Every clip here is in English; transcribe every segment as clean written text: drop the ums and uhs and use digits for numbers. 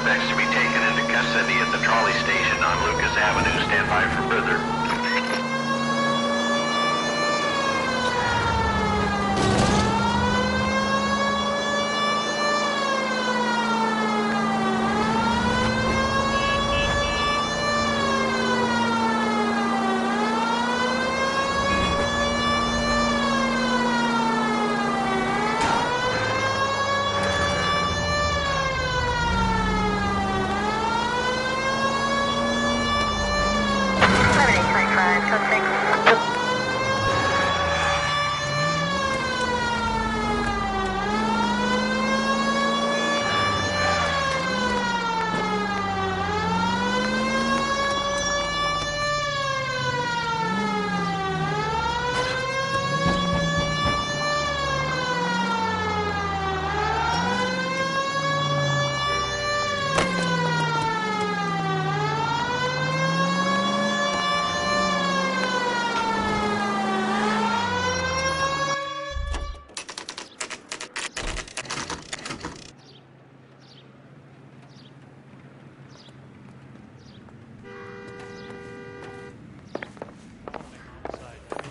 suspects to be taken into custody at the trolley station on Lucas Avenue. Stand by for further.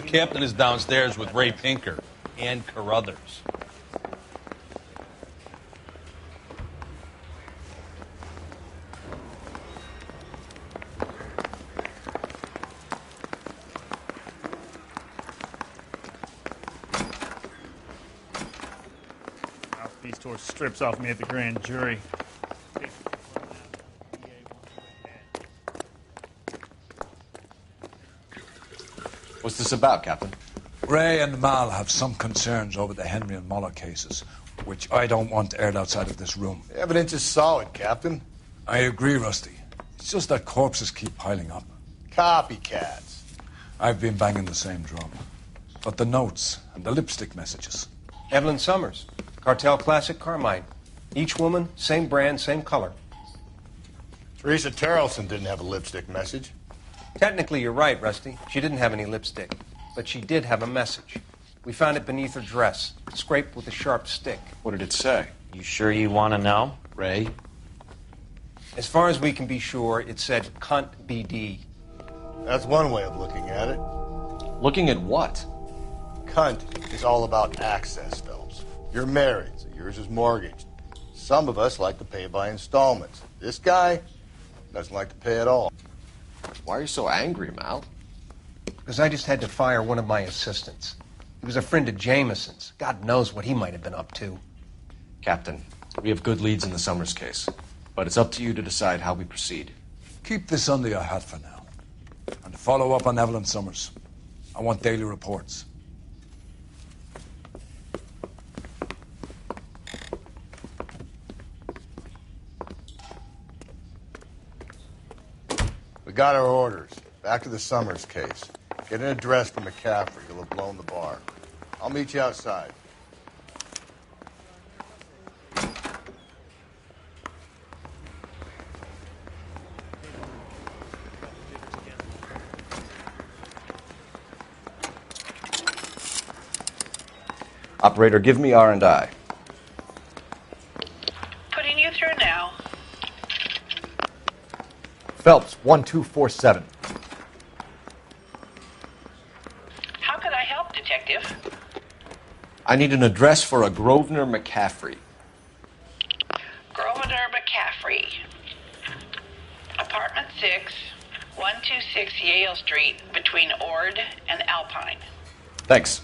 The captain is downstairs with Ray Pinker and Carruthers. These tore strips off me at the grand jury. What's this about, Captain? Ray and Mal have some concerns over the Henry and Muller cases, which I don't want aired outside of this room. The evidence is solid, Captain. I agree, Rusty. It's just that corpses keep piling up. Copycats. I've been banging the same drum. But the notes and the lipstick messages. Evelyn Summers, Cartel Classic Carmine. Each woman, same brand, same color. Teresa Terrelson didn't have a lipstick message. Technically, you're right, Rusty. She didn't have any lipstick. But she did have a message. We found it beneath her dress, scraped with a sharp stick. What did it say? You sure you want to know? Ray? As far as we can be sure, it said cunt BD. That's one way of looking at it. Looking at what? Cunt is all about access, Phelps. You're married, so yours is mortgaged. Some of us like to pay by installments. This guy doesn't like to pay at all. Why are you so angry, Mal? Because I just had to fire one of my assistants. He was a friend of Jameson's. God knows what he might have been up to. Captain, we have good leads in the Summers case, but it's up to you to decide how we proceed. Keep this under your hat for now. And to follow up on Evelyn Summers, I want daily reports. We got our orders. Back to the Summers case. Get an address for McCaffrey. He'll have blown the bar. I'll meet you outside. Operator, give me R&I. Putting you through now. Phelps, 1247. How could I help, Detective? I need an address for a Grosvenor McCaffrey. Grosvenor McCaffrey. Apartment 6, 126 Yale Street, between Ord and Alpine. Thanks.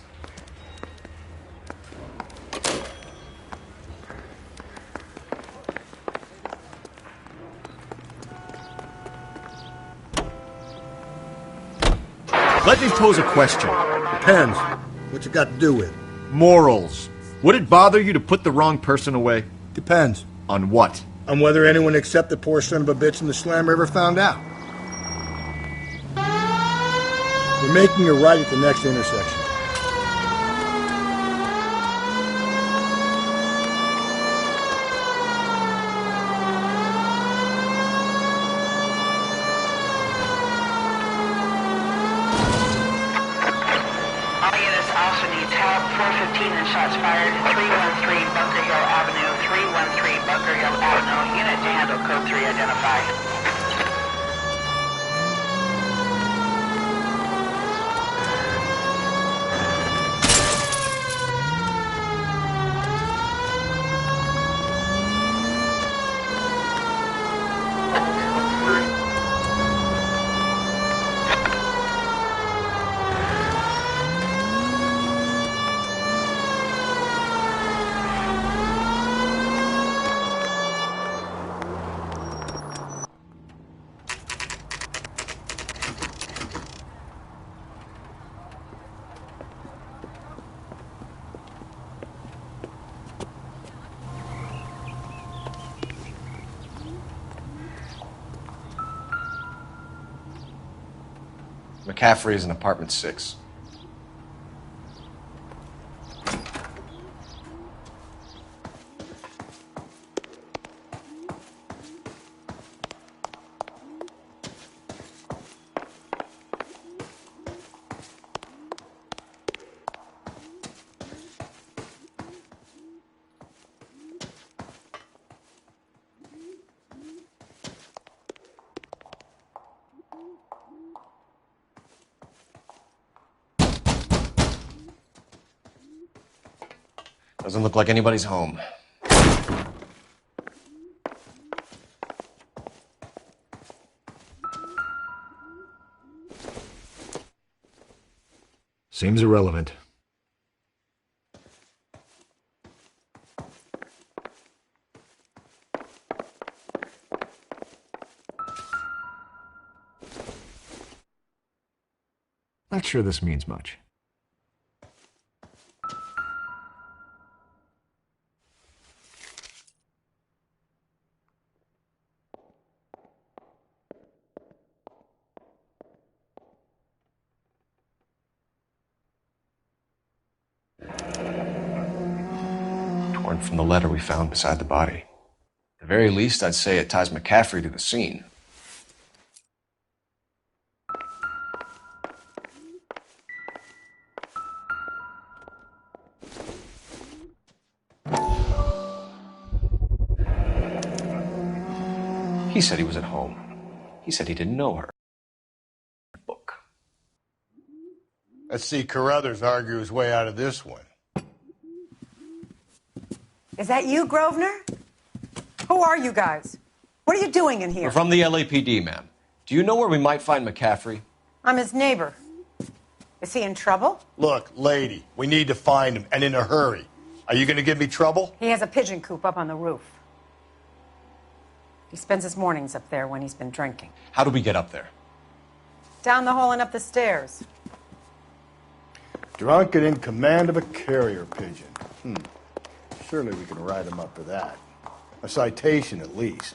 Let me pose a question. Depends. What you got to do with? Morals. Would it bother you to put the wrong person away? Depends. On what? On whether anyone except the poor son of a bitch in the slammer ever found out. We're making a right at the next intersection. All units also needs help. 415 and shots fired. 313 Bunker Hill Avenue. 313 Bunker Hill Avenue. Unit to handle code 3 identified. McCaffrey is in apartment 6. Doesn't look like anybody's home. Seems irrelevant. Not sure this means much. Torn from the letter we found beside the body. At the very least, I'd say it ties McCaffrey to the scene. He said he was at home. He said he didn't know her. Book. Let's see Carruthers argue his way out of this one. Is that you, Grosvenor? Who are you guys? What are you doing in here? We're from the LAPD, ma'am. Do you know where we might find McCaffrey? I'm his neighbor. Is he in trouble? Look, lady, we need to find him, and in a hurry. Are you going to give me trouble? He has a pigeon coop up on the roof. He spends his mornings up there when he's been drinking. How do we get up there? Down the hall and up the stairs. Drunk and in command of a carrier pigeon. Surely we can write him up for that. A citation, at least.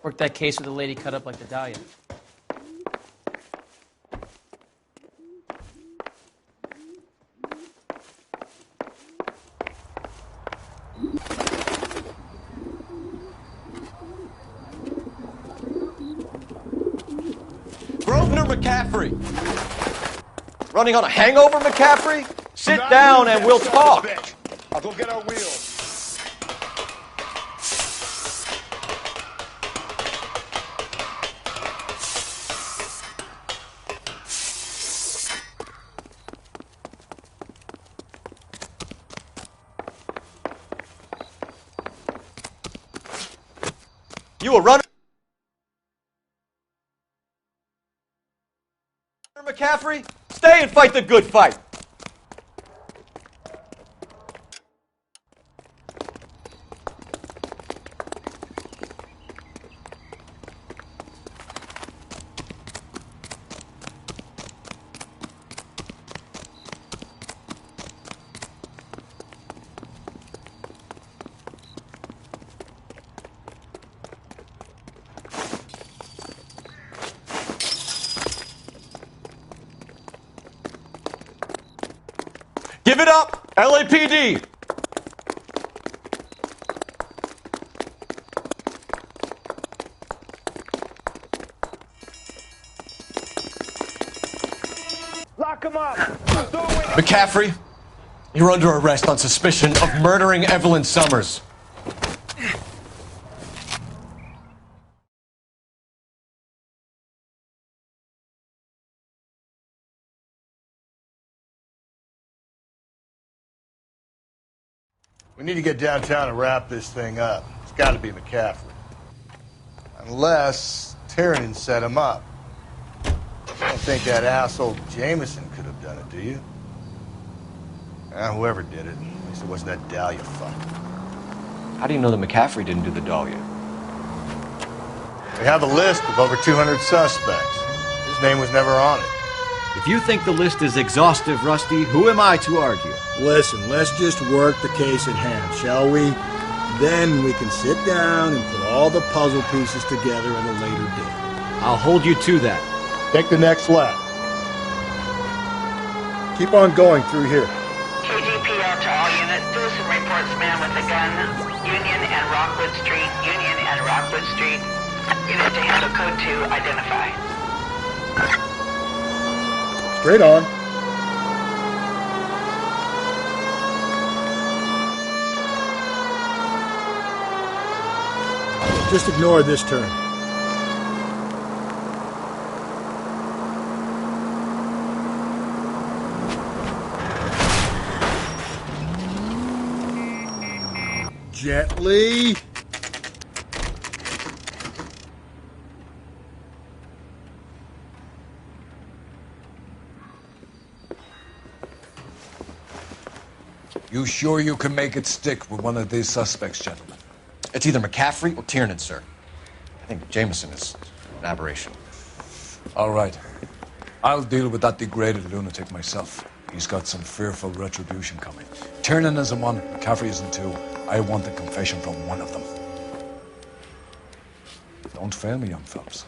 Worked that case with the lady cut up like the Dahlia. Grosvenor McCaffrey! Running on a hangover, McCaffrey? Sit down and we'll talk. I'll go get our wheels. You a runner, McCaffrey? Stay and fight the good fight. Give it up, LAPD! Lock him up! McCaffrey, you're under arrest on suspicion of murdering Evelyn Summers. We need to get downtown and wrap this thing up. It's got to be McCaffrey. Unless Tiernan set him up. You don't think that asshole Jameson could have done it, do you? Whoever did it. At least it wasn't that Dahlia fuck. How do you know that McCaffrey didn't do the Dahlia? We have a list of over 200 suspects. His name was never on it. If you think the list is exhaustive, Rusty, who am I to argue? Listen, let's just work the case at hand, shall we? Then we can sit down and put all the puzzle pieces together at a later date. I'll hold you to that. Take the next lap. Keep on going through here. KGPL to all units. Citizen reports man with a gun. Union and Rockwood Street. Union and Rockwood Street. Unit to handle code 2. Identify. Straight on. Just ignore this turn. Gently. You sure you can make it stick with one of these suspects, gentlemen? It's either McCaffrey or Tiernan, sir. I think Jameson is an aberration. All right. I'll deal with that degraded lunatic myself. He's got some fearful retribution coming. Tiernan isn't one, McCaffrey isn't two. I want a confession from one of them. Don't fail me, young fellas.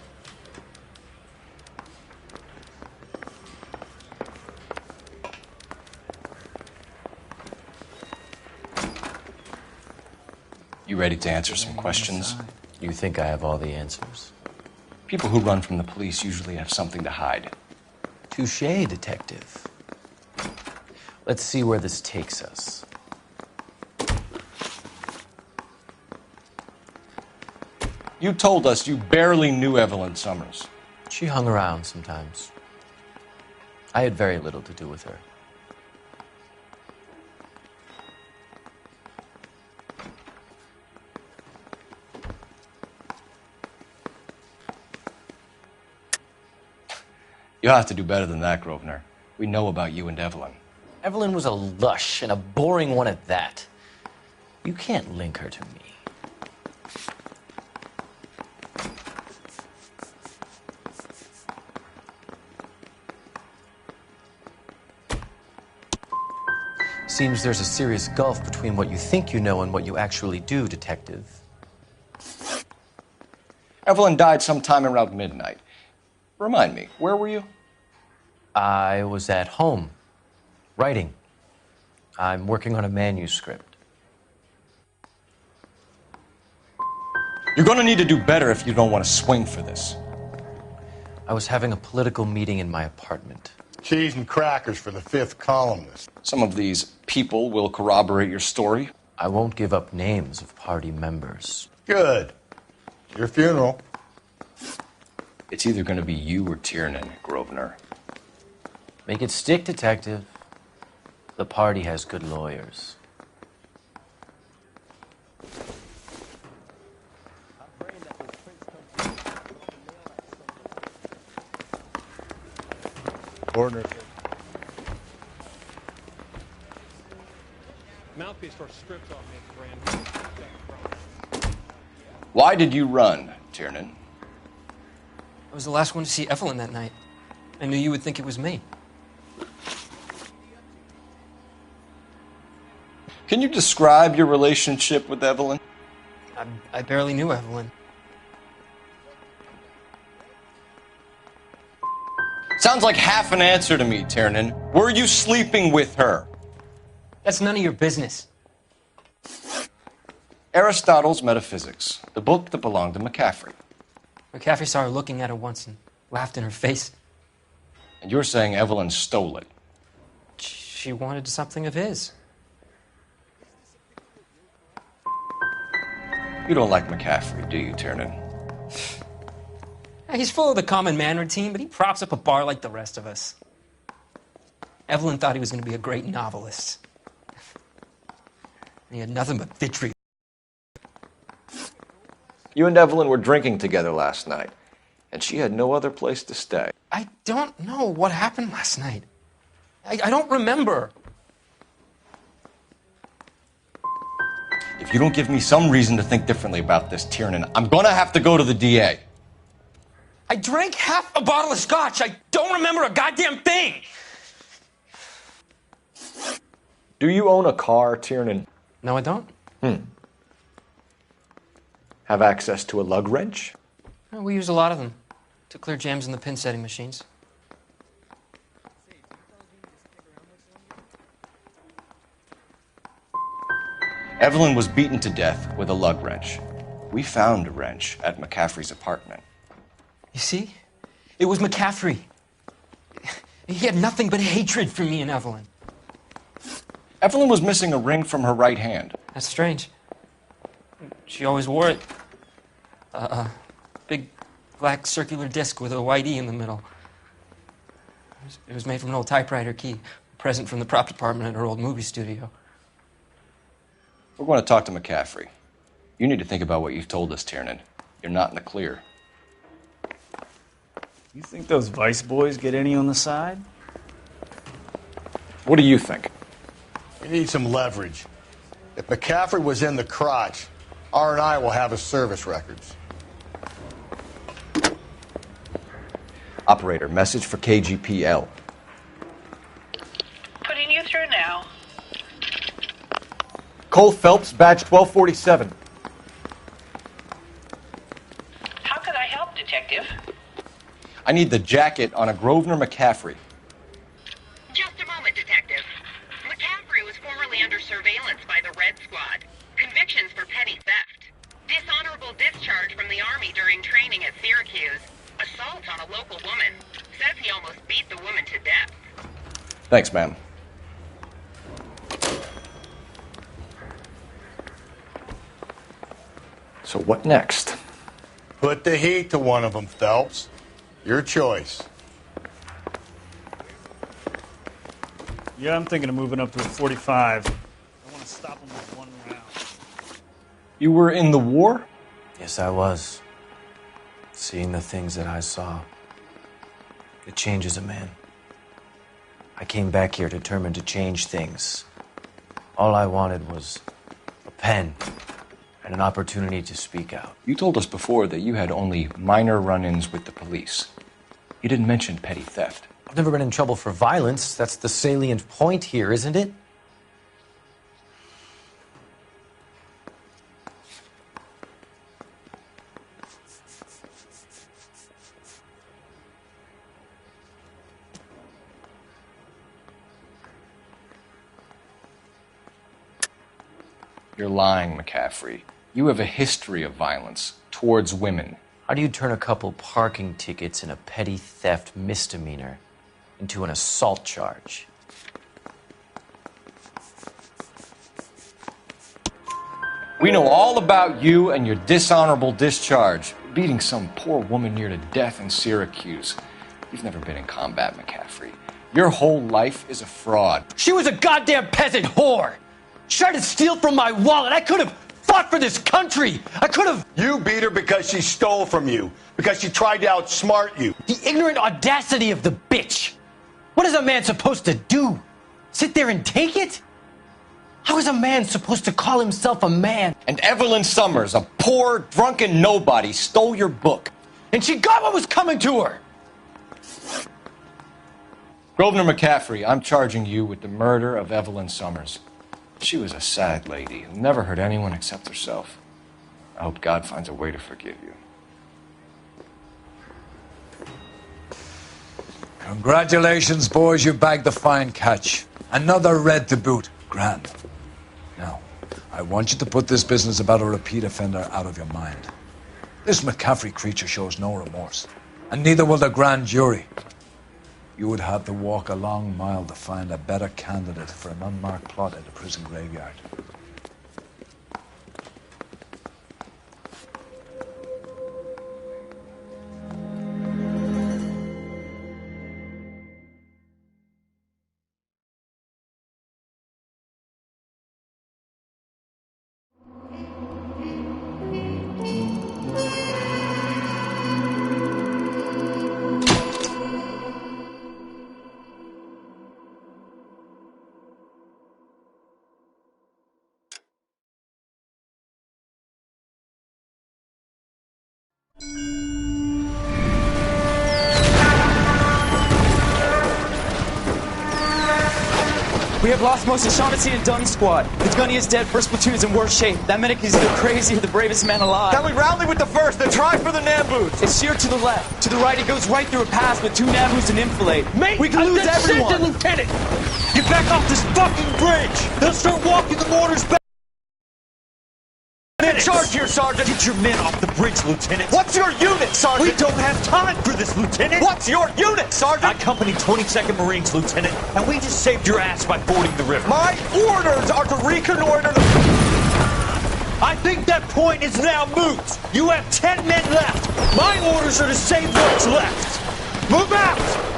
You ready to answer some questions? You think I have all the answers? People who run from the police usually have something to hide. Touché, detective. Let's see where this takes us. You told us you barely knew Evelyn Summers. She hung around sometimes. I had very little to do with her. You'll have to do better than that, Grosvenor. We know about you and Evelyn. Evelyn was a lush, and a boring one at that. You can't link her to me. Seems there's a serious gulf between what you think you know and what you actually do, detective. Evelyn died sometime around midnight. Remind me, where were you? I was at home, writing. I'm working on a manuscript. You're going to need to do better if you don't want to swing for this. I was having a political meeting in my apartment. Cheese and crackers for the fifth columnist. Some of these people will corroborate your story. I won't give up names of party members. Good. Your funeral. It's either going to be you or Tiernan, Grosvenor. Make it stick, detective. The party has good lawyers. Ordner. Mouthpiece door strips off me at the brand. Why did you run, Tiernan? I was the last one to see Evelyn that night. I knew you would think it was me. Can you describe your relationship with Evelyn? I barely knew Evelyn. Sounds like half an answer to me, Tiernan. Were you sleeping with her? That's none of your business. Aristotle's Metaphysics, the book that belonged to McCaffrey. McCaffrey saw her looking at her once and laughed in her face. And you're saying Evelyn stole it? She wanted something of his. You don't like McCaffrey, do you, Tiernan? He's full of the common man routine, but he props up a bar like the rest of us. Evelyn thought he was going to be a great novelist. He had nothing but vitriol. You and Evelyn were drinking together last night, and she had no other place to stay. I don't know what happened last night. I don't remember. If you don't give me some reason to think differently about this, Tiernan, I'm gonna have to go to the DA. I drank half a bottle of scotch. I don't remember a goddamn thing. Do you own a car, Tiernan? No, I don't. Have access to a lug wrench? Well, we use a lot of them to clear jams in the pin setting machines. Evelyn was beaten to death with a lug wrench. We found a wrench at McCaffrey's apartment. You see? It was McCaffrey. He had nothing but hatred for me and Evelyn. Evelyn was missing a ring from her right hand. That's strange. She always wore it. A big black circular disc with a white E in the middle. It was made from an old typewriter key, a present from the prop department at her old movie studio. We're going to talk to McCaffrey. You need to think about what you've told us, Tiernan. You're not in the clear. You think those Vice boys get any on the side? What do you think? We need some leverage. If McCaffrey was in the crotch, R&I will have his service records. Operator, message for KGPL. Putting you through now. Cole Phelps, badge 1247. How could I help, Detective? I need the jacket on a Grosvenor McCaffrey. Just a moment, Detective. McCaffrey was formerly under surveillance by the Red Squad. Convictions for petty theft. Dishonorable discharge from the Army during training at Syracuse. Assault on a local woman. Says he almost beat the woman to death. Thanks, ma'am. So what next? Put the heat to one of them, Phelps. Your choice. Yeah, I'm thinking of moving up to a 45. I want to stop him with one round. You were in the war? Yes, I was. Seeing the things that I saw, it changes a man. I came back here determined to change things. All I wanted was a pen and an opportunity to speak out. You told us before that you had only minor run-ins with the police. You didn't mention petty theft. I've never been in trouble for violence. That's the salient point here, isn't it? You're lying, McCaffrey. You have a history of violence towards women. How do you turn a couple parking tickets and a petty theft misdemeanor into an assault charge? We know all about you and your dishonorable discharge, beating some poor woman near to death in Syracuse. You've never been in combat, McCaffrey. Your whole life is a fraud. She was a goddamn peasant whore. She tried to steal from my wallet. I could have fought for this country. I could have. You beat her because she stole from you, because she tried to outsmart you. The ignorant audacity of the bitch. What is a man supposed to do? Sit there and take it? How is a man supposed to call himself a man? And Evelyn Summers, a poor, drunken nobody, stole your book. And she got what was coming to her. Grosvenor McCaffrey, I'm charging you with the murder of Evelyn Summers. She was a sad lady who never hurt anyone except herself. I hope God finds a way to forgive you. Congratulations, boys. You bagged the fine catch. Another red to boot. Grand. Now, I want you to put this business about a repeat offender out of your mind. This McCaffrey creature shows no remorse, and neither will the grand jury. You would have to walk a long mile to find a better candidate for an unmarked plot at a prison graveyard. We have lost most of Shaughnessy and Dunn's squad. The gunny is dead, first platoon is in worse shape. That medic is either crazy or the bravest man alive. Can we rally with the first, then try for the Nambus? It's sheer to the left. To the right, it goes right through a pass with 2 Nambus and enfilade. Mate, we can lose everyone. Lieutenant! Get back off this fucking bridge! They'll start walking the mortars back. In charge here, Sergeant! Get your men off the bridge, Lieutenant! What's your unit, Sergeant? We don't have time for this, Lieutenant! What's your unit, Sergeant? I company 22nd Marines, Lieutenant, and we just saved your ass by fording the river. My orders are to reconnoiter the... I think that point is now moot! You have 10 men left! My orders are to save what's left! Move out!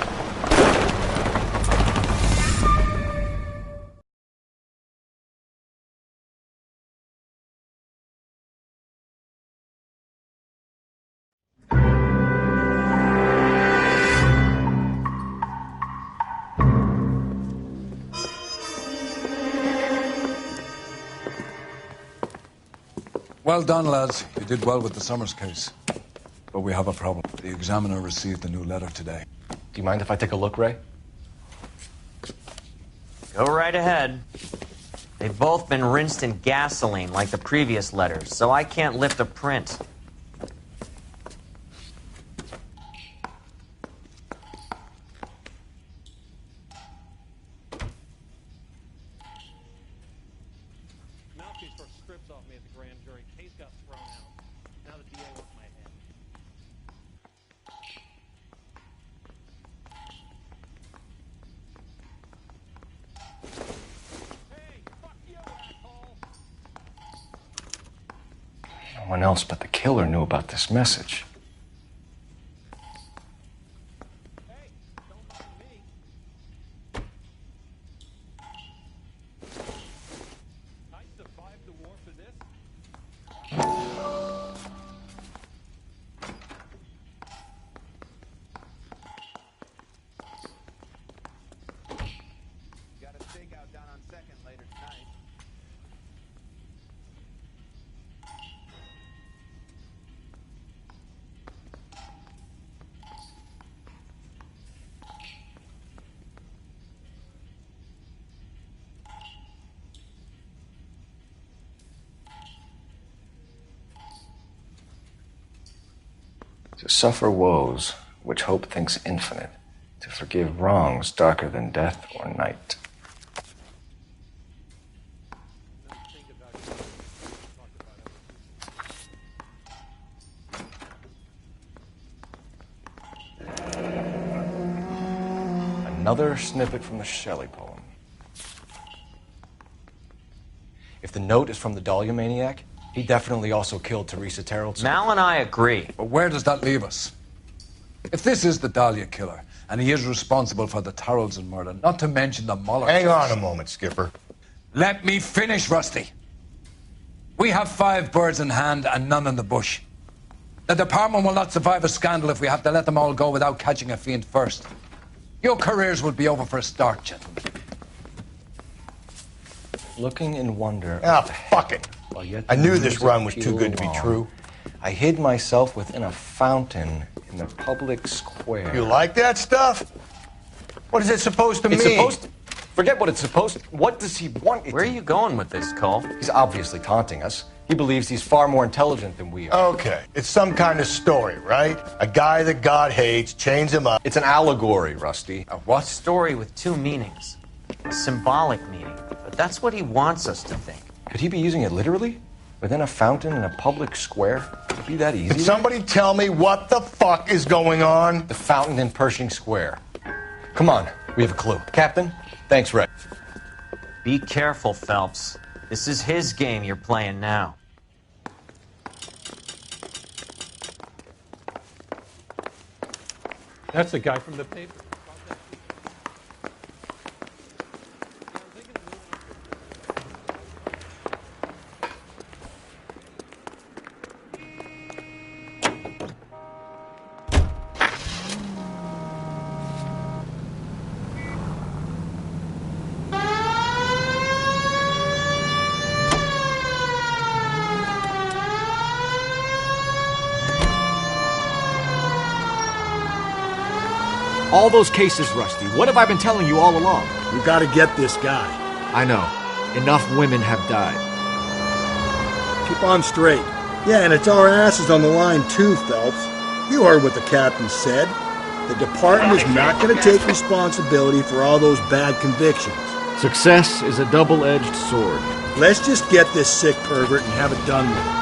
Well done, lads. You did well with the Summers case. But we have a problem. The examiner received a new letter today. Do you mind if I take a look, Ray? Go right ahead. They've both been rinsed in gasoline like the previous letters, so I can't lift a print. No one else but the killer knew about this message. To suffer woes which hope thinks infinite, to forgive wrongs darker than death or night. Another snippet from the Shelley poem. If the note is from the Dahlia maniac, he definitely also killed Teresa Terrell. Mal and I agree. But where does that leave us? If this is the Dahlia killer, and he is responsible for the Tarrelson murder, not to mention the Muller... Hang on a moment, Skipper. Let me finish, Rusty. We have 5 birds in hand and none in the bush. The department will not survive a scandal if we have to let them all go without catching a fiend first. Your careers will be over for a start, gentlemen. Looking in wonder... Ah, fuck it. I knew this run was too good to be true. I hid myself within a fountain in the public square. You like that stuff? What is it supposed to mean? It's supposed to... Forget what it's supposed to... What does he want it Where are you going with this, Cole? He's obviously taunting us. He believes he's far more intelligent than we are. Okay. It's some kind of story, right? A guy that God hates, chains him up. It's an allegory, Rusty. A what? Story with 2 meanings. A symbolic meaning. But that's what he wants us to think. Could he be using it literally? Within a fountain in a public square? Could it be that easy? Can somebody tell me what the fuck is going on? The fountain in Pershing Square. Come on, we have a clue. Captain, thanks, Rick. Be careful, Phelps. This is his game you're playing now. That's the guy from the paper. All those cases, Rusty. What have I been telling you all along? We gotta get this guy. I know. Enough women have died. Keep on straight. Yeah, and it's our asses on the line too, Phelps. You heard what the captain said. The department is not going to take responsibility for all those bad convictions. Success is a double-edged sword. Let's just get this sick pervert and have it done with.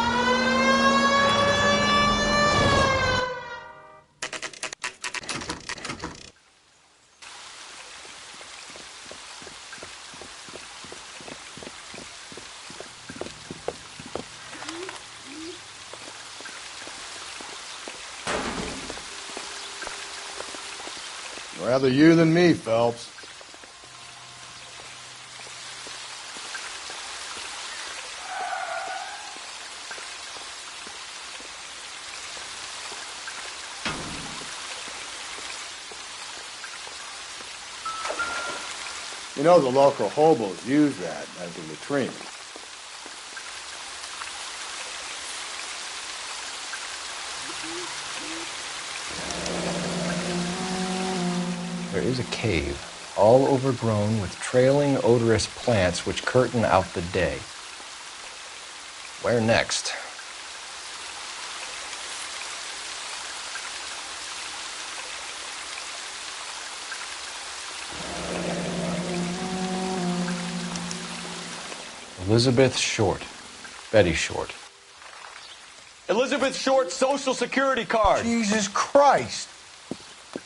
Rather you than me, Phelps. You know, the local hobos use that as a latrine. There is a cave, all overgrown with trailing, odorous plants which curtain out the day. Where next? Elizabeth Short. Betty Short. Elizabeth Short's Social Security card. Jesus Christ.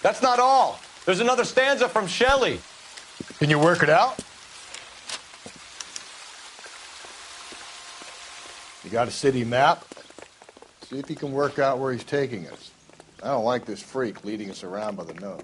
That's not all. There's another stanza from Shelley. Can you work it out? You got a city map? See if you can work out where he's taking us. I don't like this freak leading us around by the nose.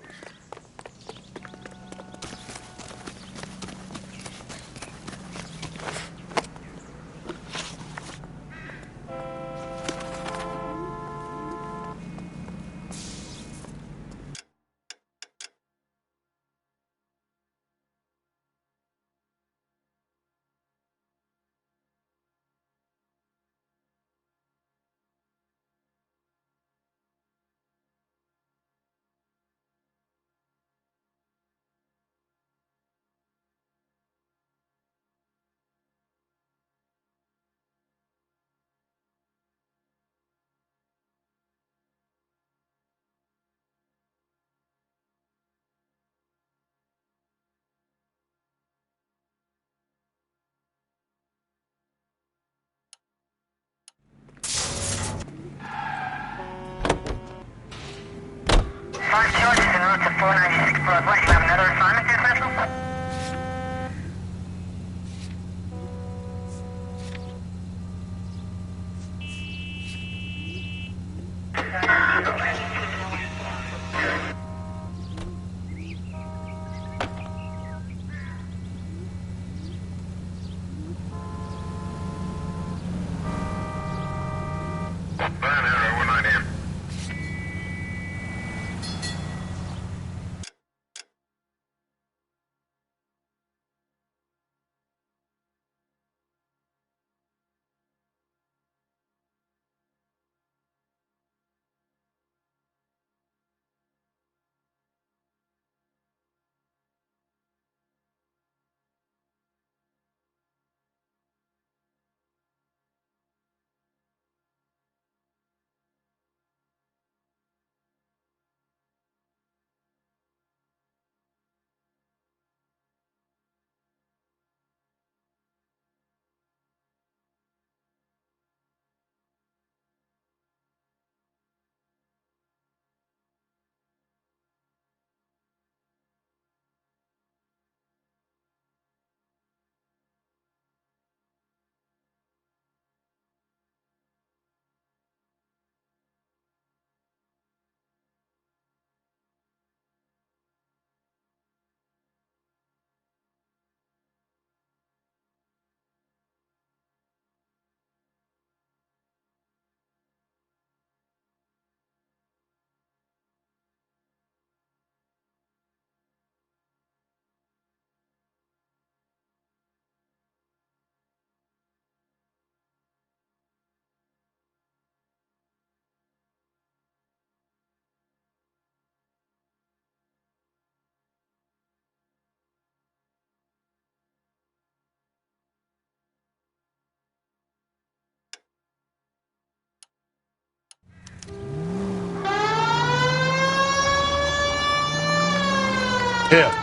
Him.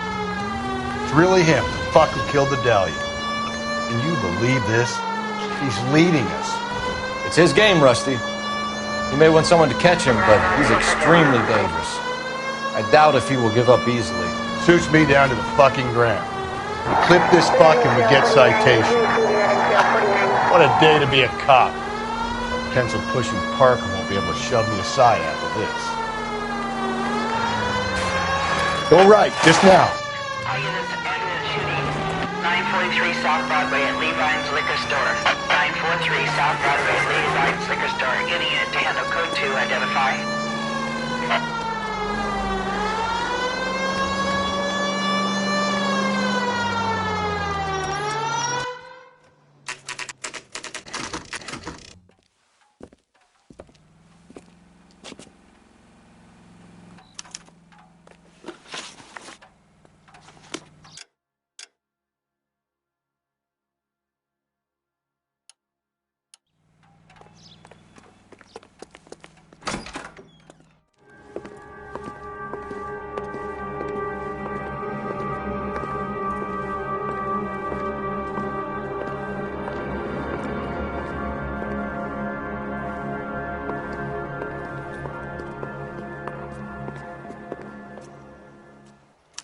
It's really him, the fuck who killed the Dahlia. Can you believe this? He's leading us. It's his game, Rusty. He may want someone to catch him, but he's extremely dangerous. I doubt if he will give up easily. Suits me down to the fucking ground. We clip this fuck and we get citation. What a day to be a cop. Pencil-pushing Parker won't be able to shove me aside after this. Go right, just now. All units under the shooting. 943 South Broadway at Levine's Liquor Store. 943 South Broadway at Levine's Liquor Store. Any unit to handle code 2, identify.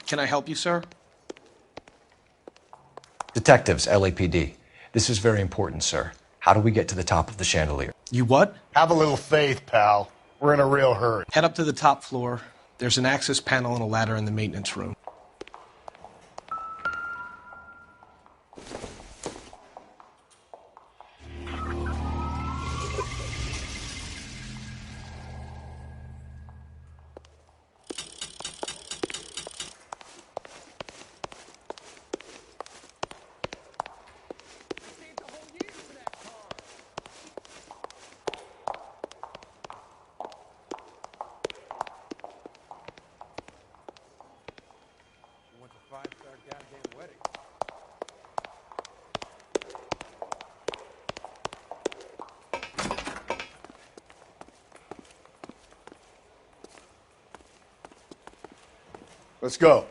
Can I help you, sir? Detectives, LAPD. This is very important, sir. How do we get to the top of the chandelier? You what? Have a little faith, pal. We're in a real hurry. Head up to the top floor. There's an access panel and a ladder in the maintenance room. Let's go.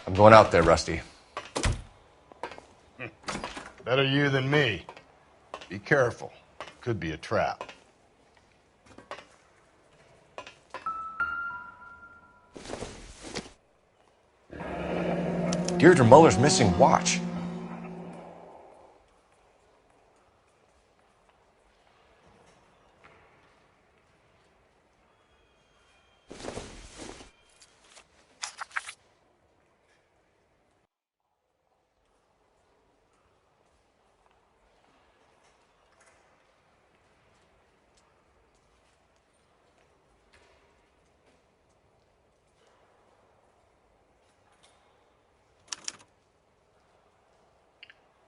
I'm going out there, Rusty. Better you than me. Be careful. Could be a trap. Deirdre Muller's missing watch.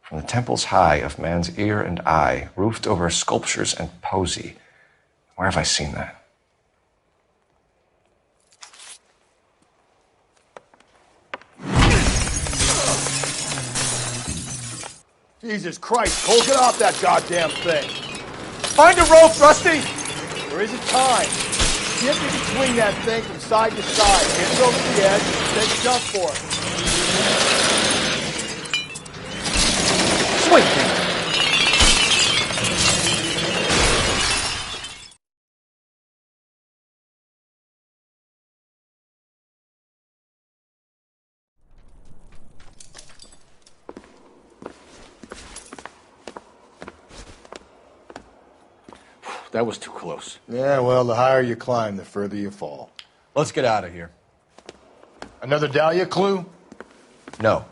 From the temples high of man's ear and eye, roofed over sculptures and poesy. Where have I seen that? Jesus Christ, Cole, get off that goddamn thing. Find a rope, Rusty! There isn't time. See if you can swing that thing from side to side. Get it over the edge, take a jump for it. Swing! That was too close. Yeah, well, the higher you climb, the further you fall. Let's get out of here. Another Dahlia clue? No.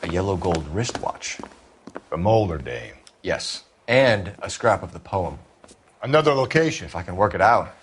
A yellow gold wristwatch. A Molder dame. Yes. And a scrap of the poem. Another location. If I can work it out.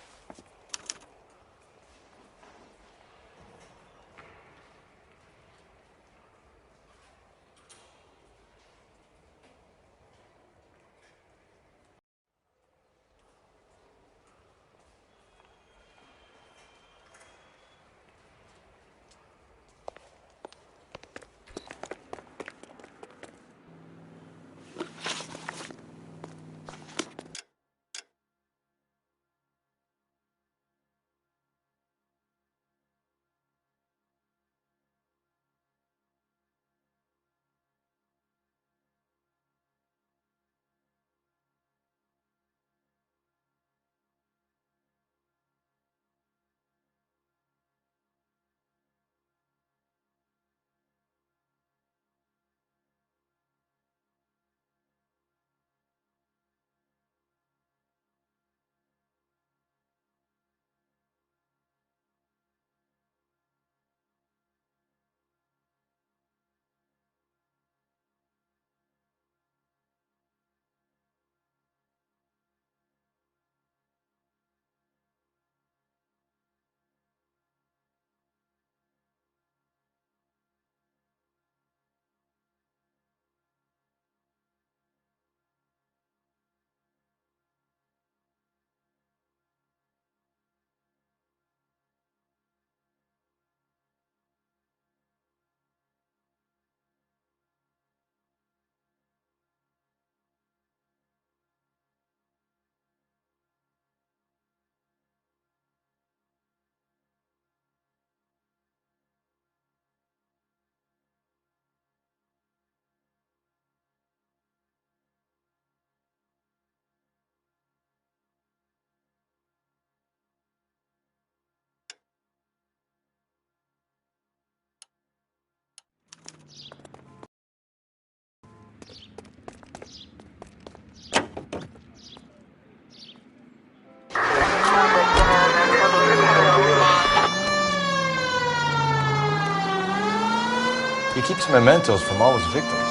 He keeps mementos from all his victims.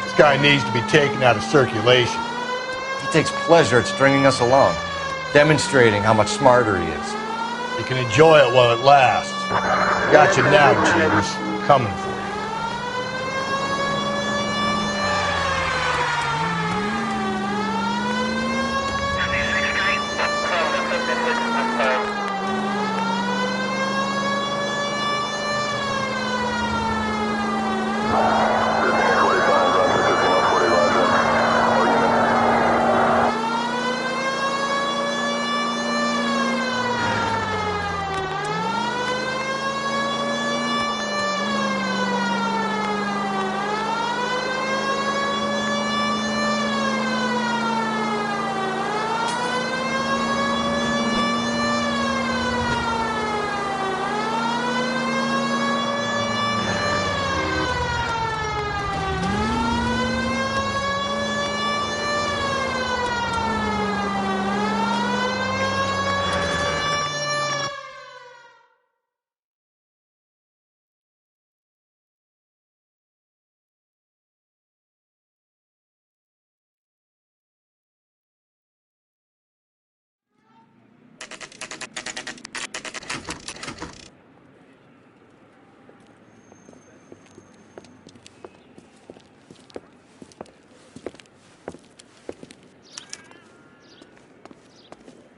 This guy needs to be taken out of circulation. He takes pleasure at stringing us along, demonstrating how much smarter he is. You can enjoy it while it lasts. Got you now, Jeeves. Coming for you.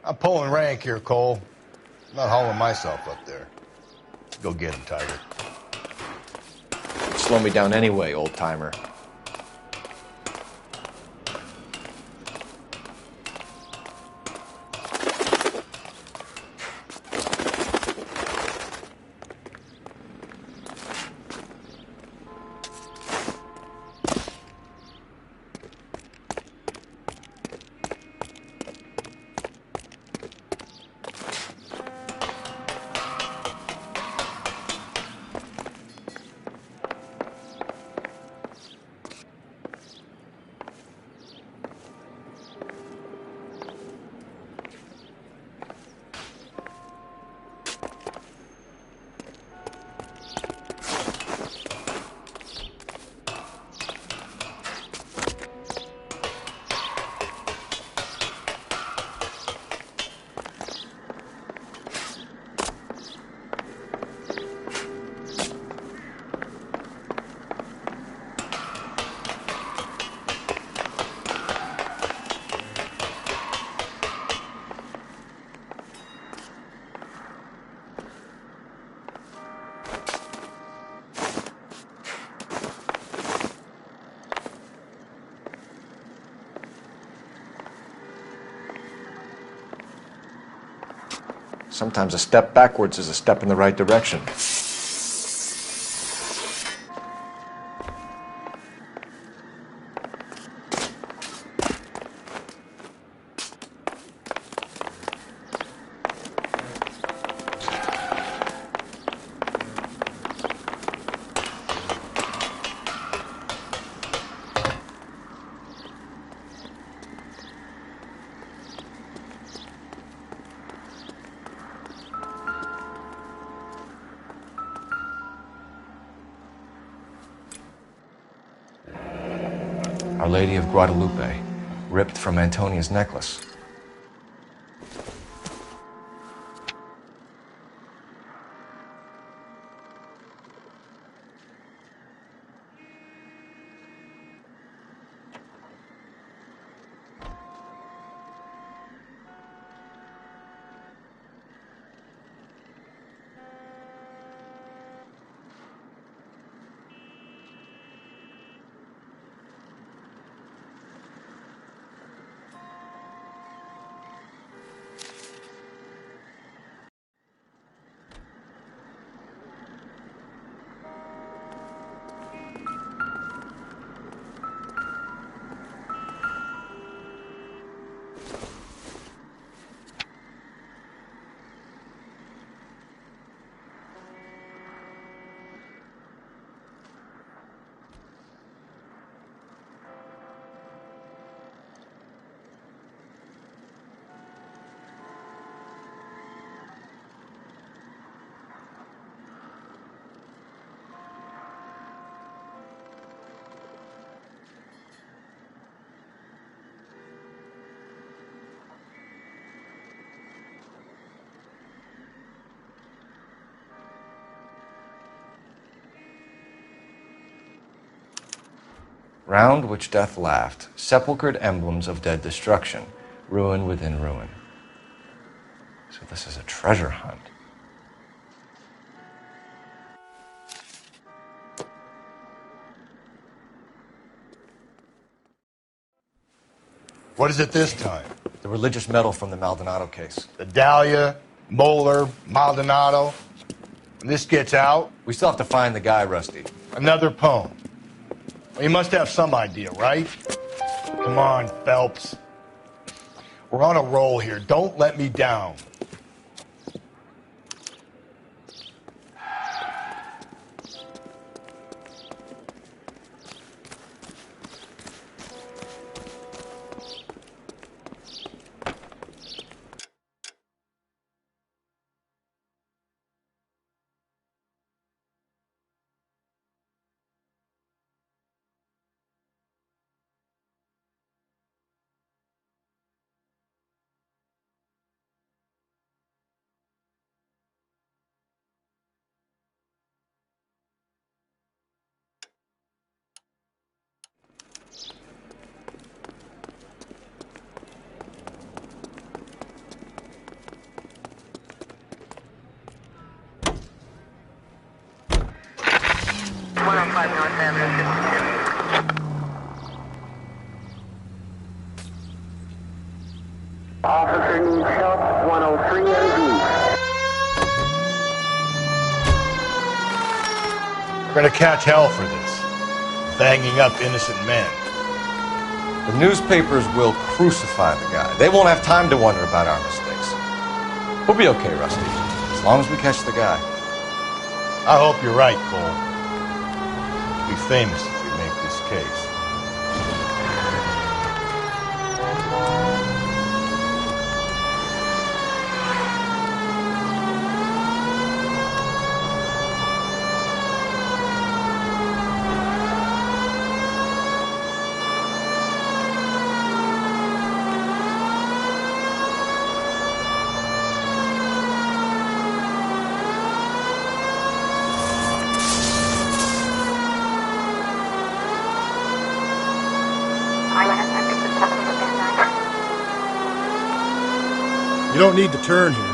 I'm pulling rank here, Cole. I'm not hauling myself up there. Go get him, Tiger. Slow me down anyway, old-timer. Sometimes a step backwards is a step in the right direction. Our Lady of Guadalupe, ripped from Antonia's necklace. Round which death laughed, sepulchred emblems of dead destruction, ruin within ruin. So this is a treasure hunt. What is it this time? The religious medal from the Maldonado case. The Dahlia, Moeller, Maldonado. When this gets out... We still have to find the guy, Rusty. Another poem. Well, you must have some idea, right? Come on, Phelps. We're on a roll here. Don't let me down. Officer needs help, 103 AD. We're gonna catch hell for this. Banging up innocent men. The newspapers will crucify the guy. They won't have time to wonder about our mistakes. We'll be okay, Rusty, as long as we catch the guy. I hope you're right, Cole. We'll be famous if we make this case. You don't need to turn here.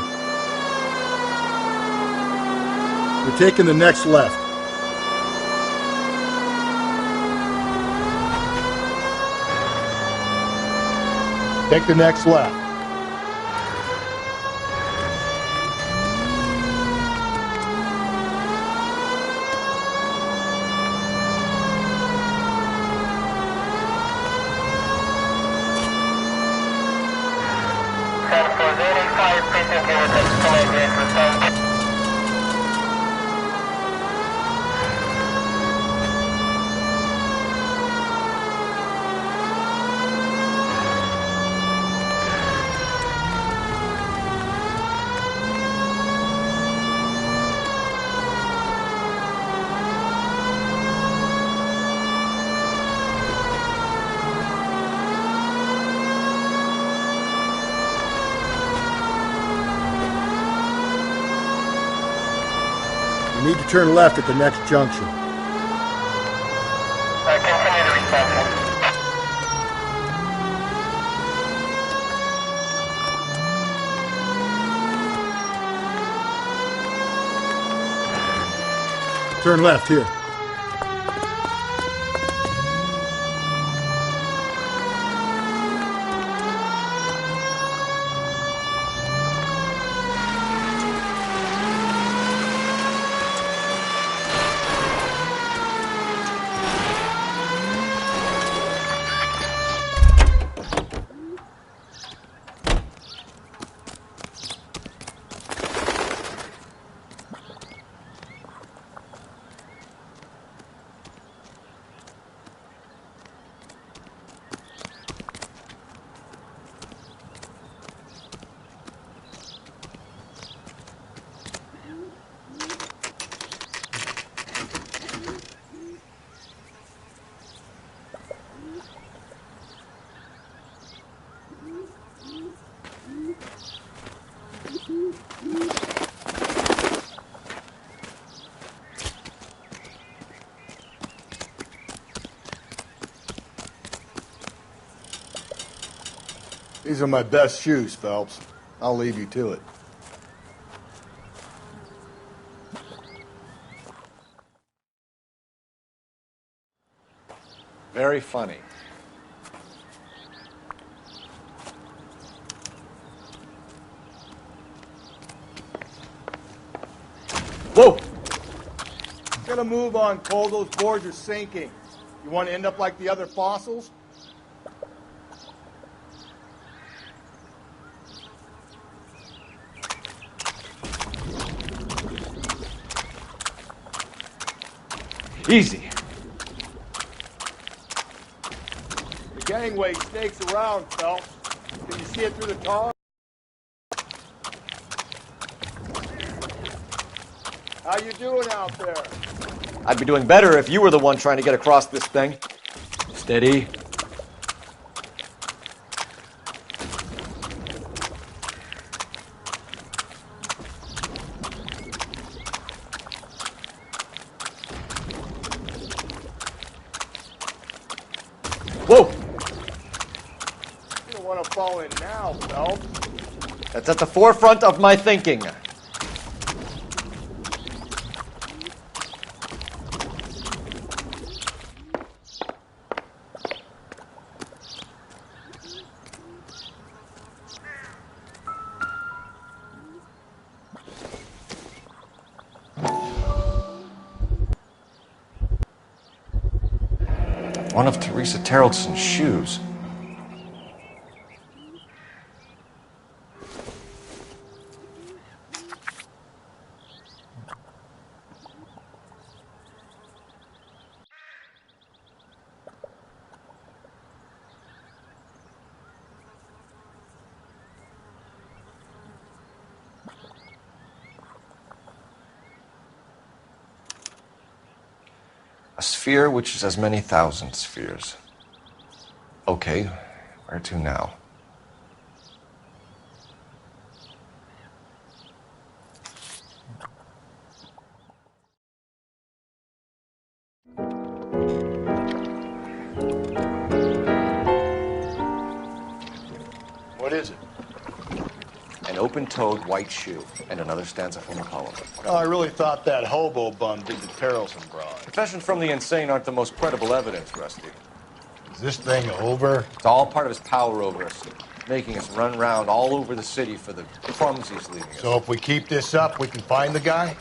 You're taking the next left. Take the next left. You need to turn left at the next junction. Continue to respond. Turn left here. These are my best shoes, Phelps. I'll leave you to it. Very funny. Whoa! Gotta move on, Cole. Those boards are sinking. You want to end up like the other fossils? Easy. The gangway snakes around, Phelps. Can you see it through the tar? How you doing out there? I'd be doing better if you were the one trying to get across this thing. Steady. Whoa! You don't want to fall in now, Phelps. That's at the forefront of my thinking. One of Teresa Terrelson's shoes. A sphere which is as many thousand spheres. Okay, where to now? What is it? An open-toed white shoe, and another stanza from a poem. Oh, I really thought that hobo bum did the Terrelson broad. Confessions from the insane aren't the most credible evidence, Rusty. Is this thing over? It's all part of his power over us, making us run around all over the city for the crumbs he's leaving us. So if we keep this up, we can find the guy?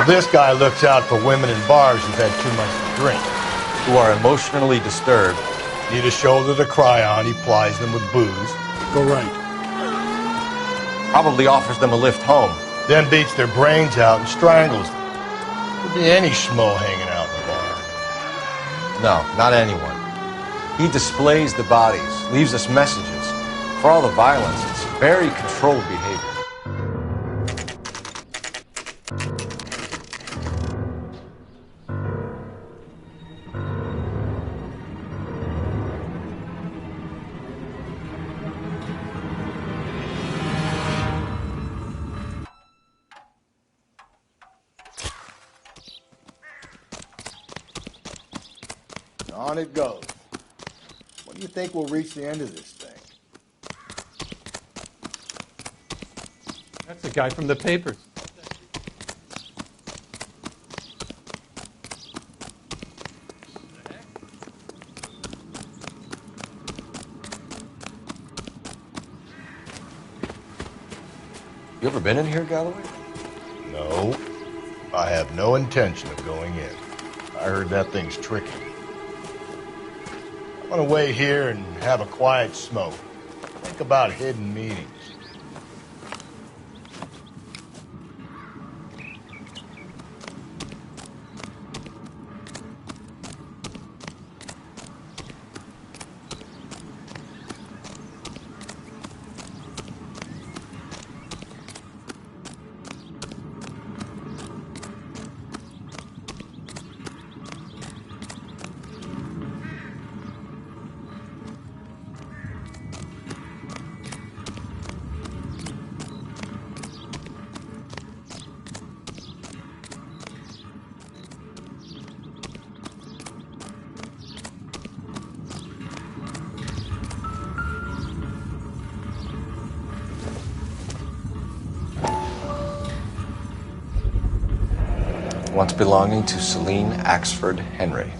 This guy looks out for women in bars who've had too much to drink. Who are emotionally disturbed. Need a shoulder to cry on, he plies them with booze. Go right. Probably offers them a lift home. Then beats their brains out and strangles them. Could be any schmo hanging out in the bar. No, not anyone. He displays the bodies, leaves us messages. For all the violence, it's very controlled behavior. On it goes. When do you think we'll reach the end of this thing? That's the guy from the papers. You ever been in here, Galloway? No. I have no intention of going in. I heard that thing's tricky. I want to wait here and have a quiet smoke. Think about hidden meanings. once belonging to Celine Axford Henry.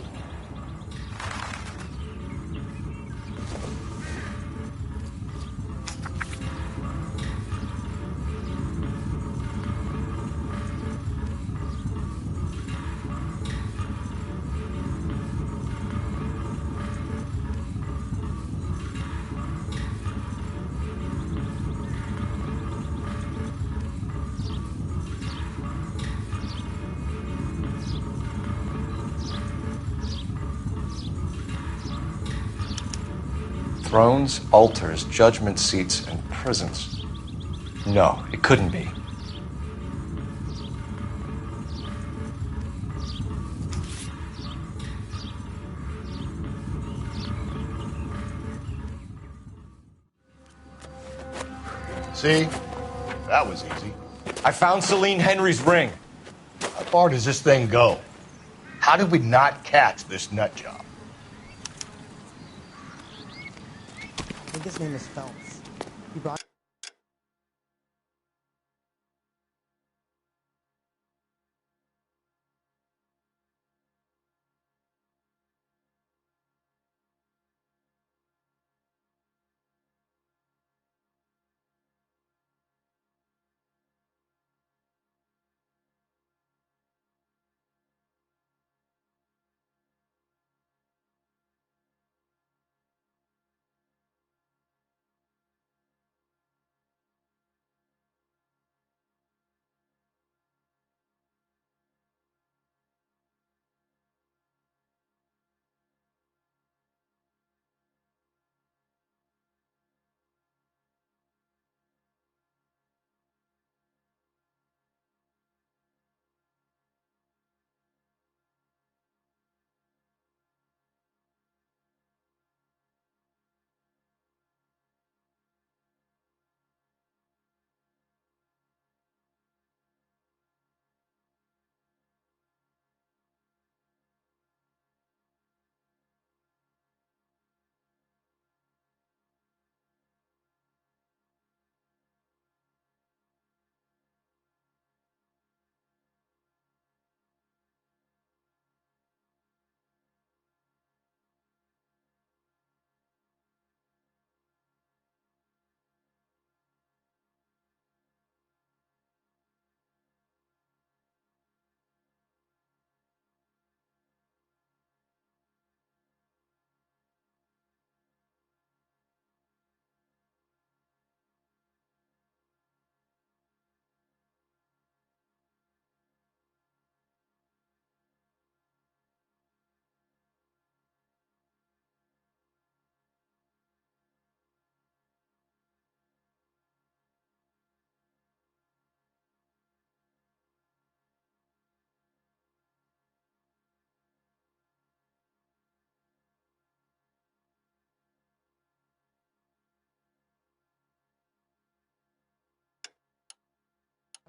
Thrones, altars, judgment seats, and prisons. No, it couldn't be. See? That was easy. I found Celine Henry's ring. How far does this thing go? How did we not catch this nut job? I think his name is Phelps. He brought...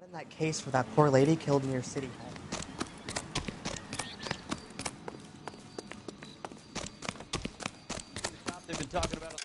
in that case for that poor lady killed near City Hall. They've been talking about.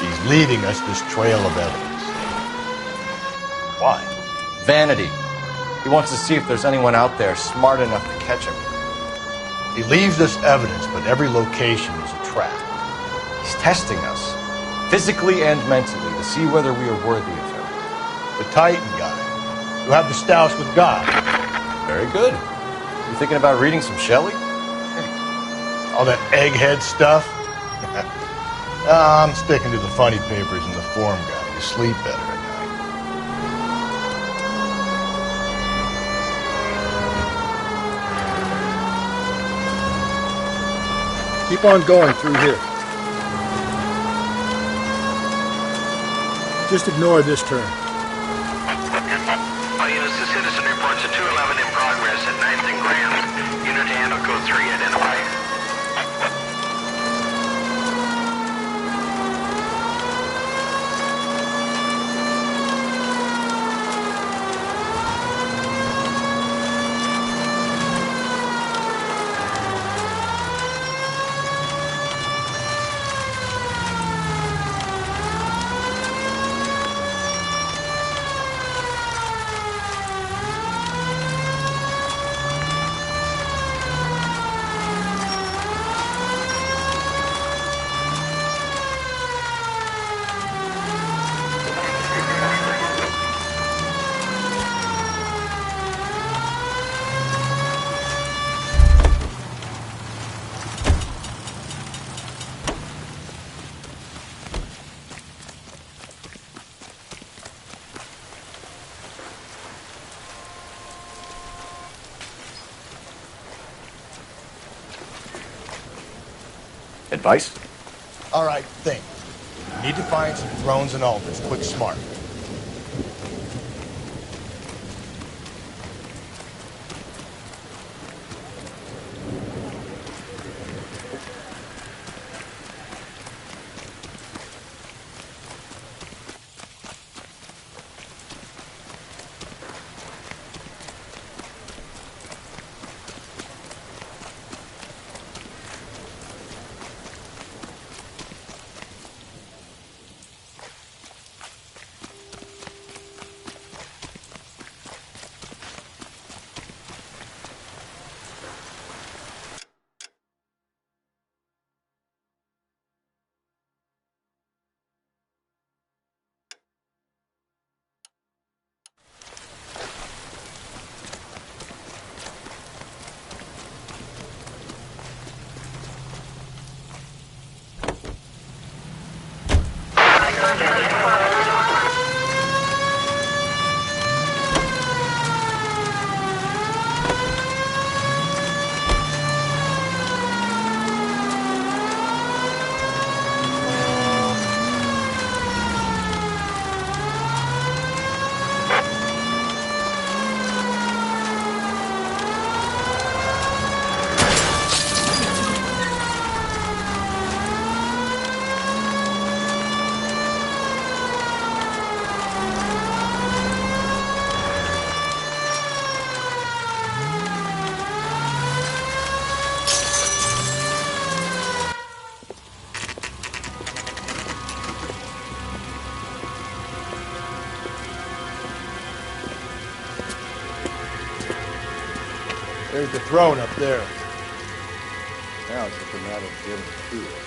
He's leaving us this trail of evidence. Why? Vanity. He wants to see if there's anyone out there smart enough to catch him. He leaves us evidence, but every location is a trap. He's testing us, physically and mentally, to see whether we are worthy of him. The Titan guy, who have the stoush with God. Very good. You thinking about reading some Shelley? All that egghead stuff? I'm sticking to the funny papers and the form guide. You sleep better at night. Keep on going through here. Just ignore this turn. All units, the citizen reports a 211 in progress at 9th and Grand. Unit to handle code 3, identify. Advice? All right, think. You need to find some thrones and altars. Quick, smart. There's the throne up there. Now it's just a matter of getting to it.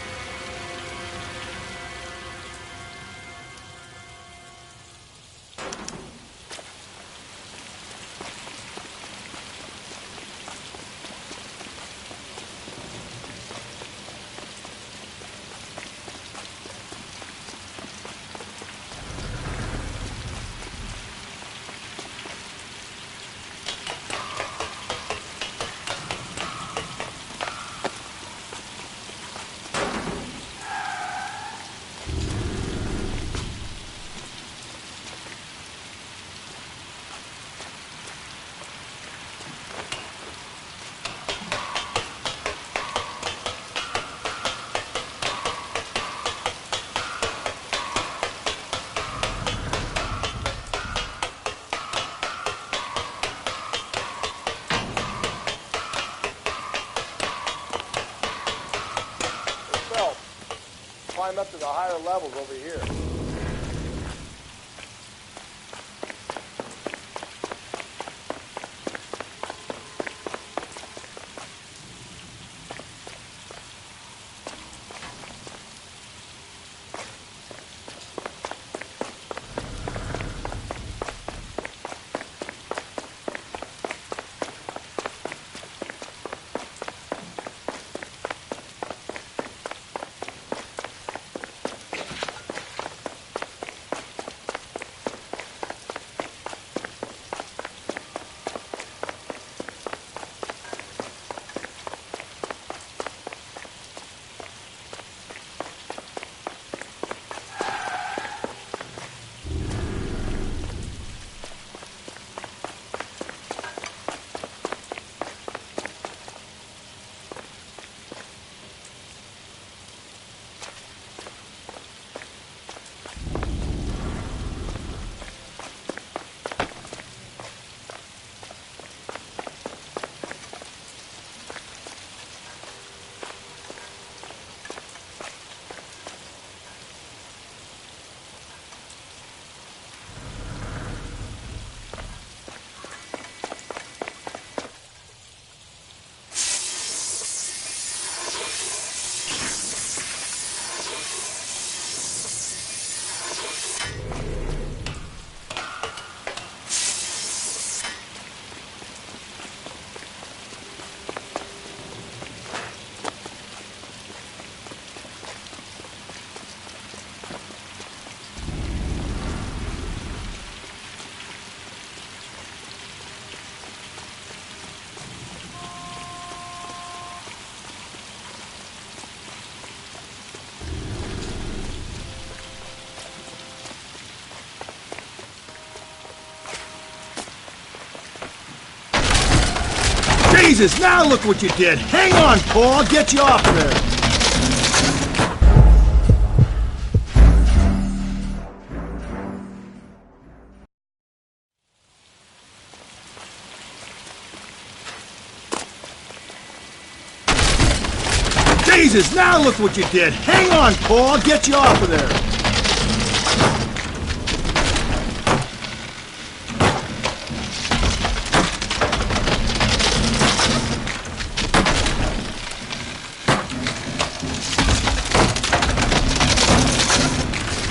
Climb up to the higher levels over here. Jesus, now look what you did. Hang on, Paul. I'll get you off of there. Jesus, now look what you did. Hang on, Paul. I'll get you off of there.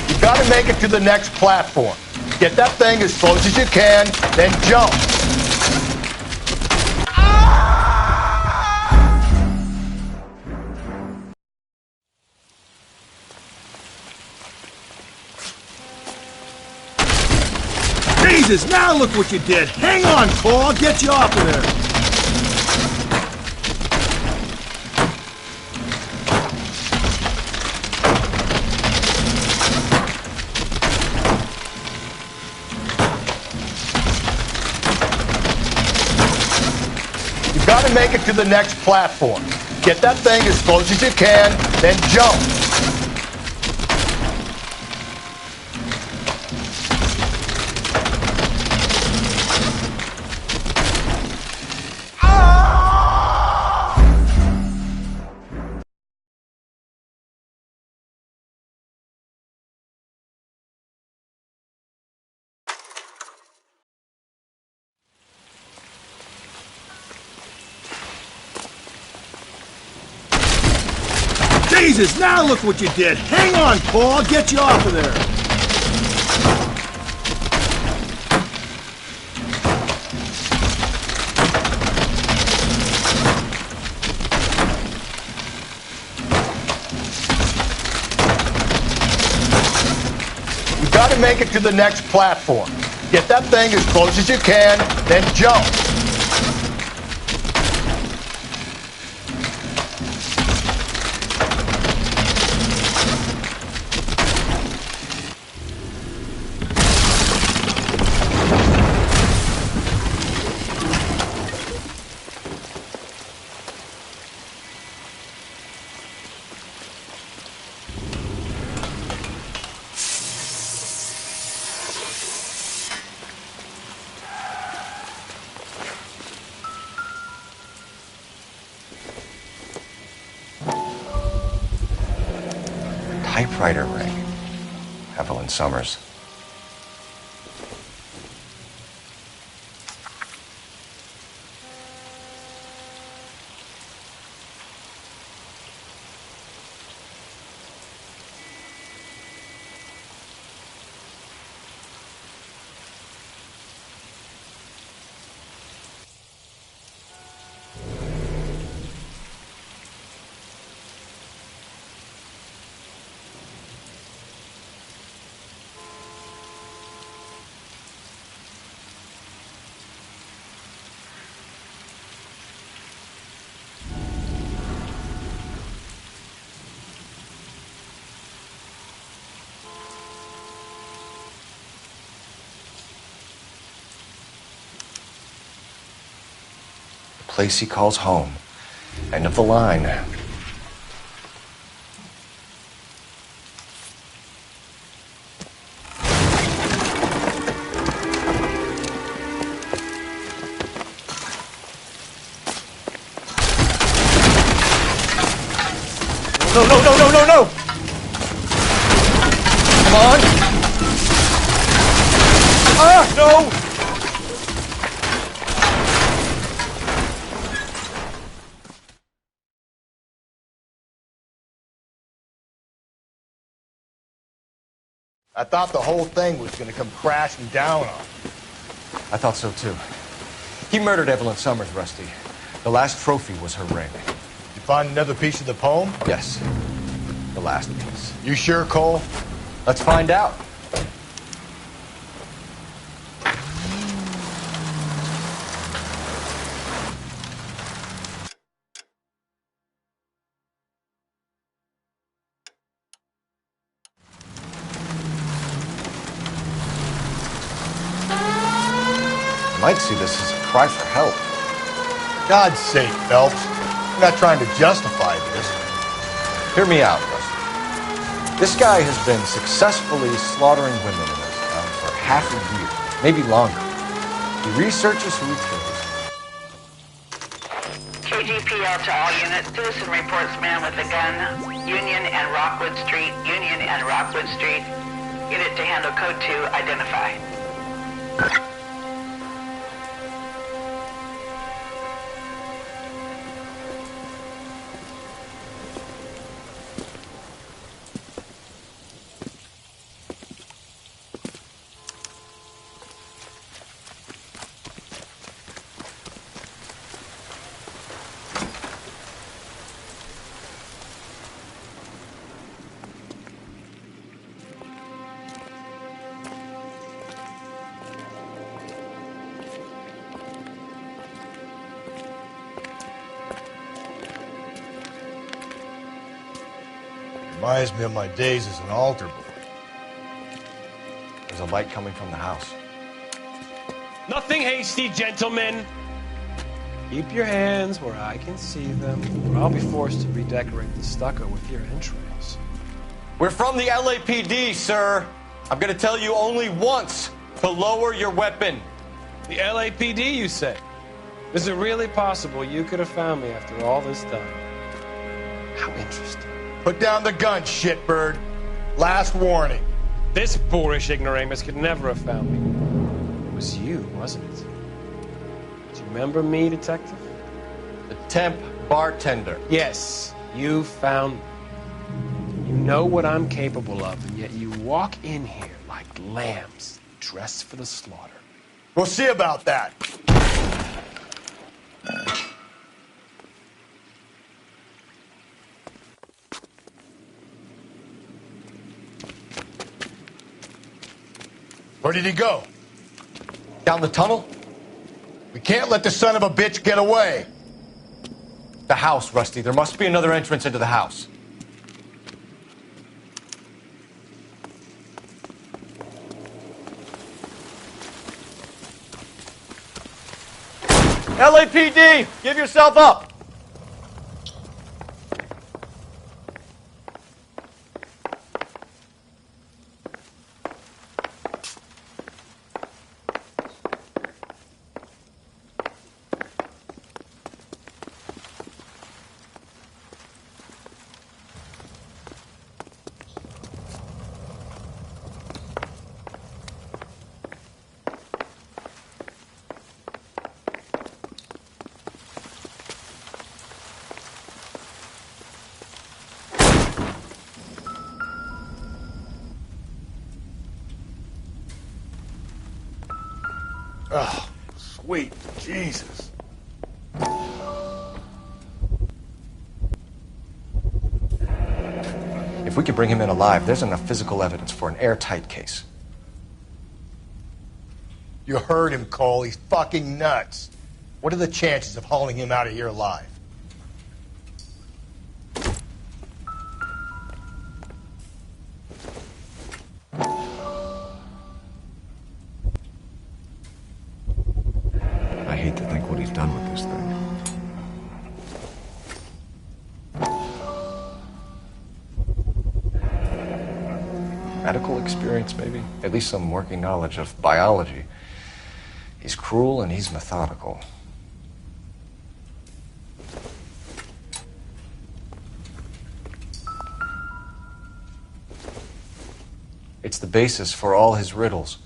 You gotta make it to the next platform. Get that thing as close as you can, then jump. Jesus, now look what you did. Hang on, Paul. I'll get you off of there. You gotta make it to the next platform. Get that thing as close as you can, then jump. Jesus, now look what you did. Hang on, Paul. I'll get you off of there. You gotta make it to the next platform. Get that thing as close as you can, then jump. Typewriter ring. Evelyn Summers. Place he calls home. End of the line. No, no, no, no, no, no! Come on! Ah, no! I thought the whole thing was gonna come crashing down on him. I thought so too. He murdered Evelyn Summers, Rusty. The last trophy was her ring. You find another piece of the poem? Yes. The last piece. You sure, Cole? Let's find out. You might see this as a cry for help. God's sake, Phelps. I'm not trying to justify this. Hear me out, Rusty. This guy has been successfully slaughtering women in this town for half a year, maybe longer. He researches who he kills. KGPL to all units. Citizen reports man with a gun. Union and Rockwood Street. Union and Rockwood Street. Unit to handle code 2. Identify. Reminds me of my days as an altar boy. There's a light coming from the house. Nothing hasty, gentlemen. Keep your hands where I can see them, or I'll be forced to redecorate the stucco with your entrails. We're from the LAPD, sir. I'm gonna tell you only once to lower your weapon. The LAPD, you say? Is it really possible you could have found me after all this time? How interesting. Put down the gun, shitbird. Last warning. This boorish ignoramus could never have found me. It was you, wasn't it? Do you remember me, detective? The temp bartender. Yes, you found me. You know what I'm capable of, and yet you walk in here like lambs dressed for the slaughter. We'll see about that. Where did he go? Down the tunnel? We can't let the son of a bitch get away. The house, Rusty. There must be another entrance into the house. LAPD, give yourself up. Oh, sweet Jesus. If we could bring him in alive, there's enough physical evidence for an airtight case. You heard him, Cole. He's fucking nuts. What are the chances of hauling him out of here alive? I hate to think what he's done with this thing. Medical experience, maybe? At least some working knowledge of biology. He's cruel and he's methodical. It's the basis for all his riddles.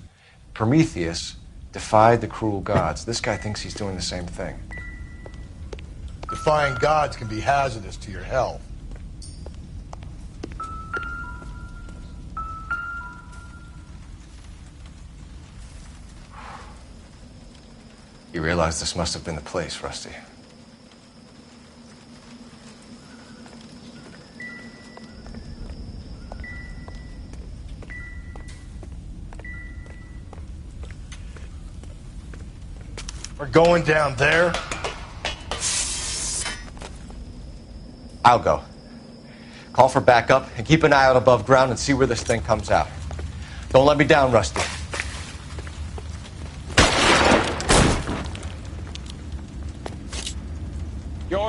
Prometheus defied the cruel gods. This guy thinks he's doing the same thing. Defying gods can be hazardous to your health. You realize this must have been the place, Rusty. We're going down there. I'll go. Call for backup and keep an eye out above ground and see where this thing comes out. Don't let me down, Rusty.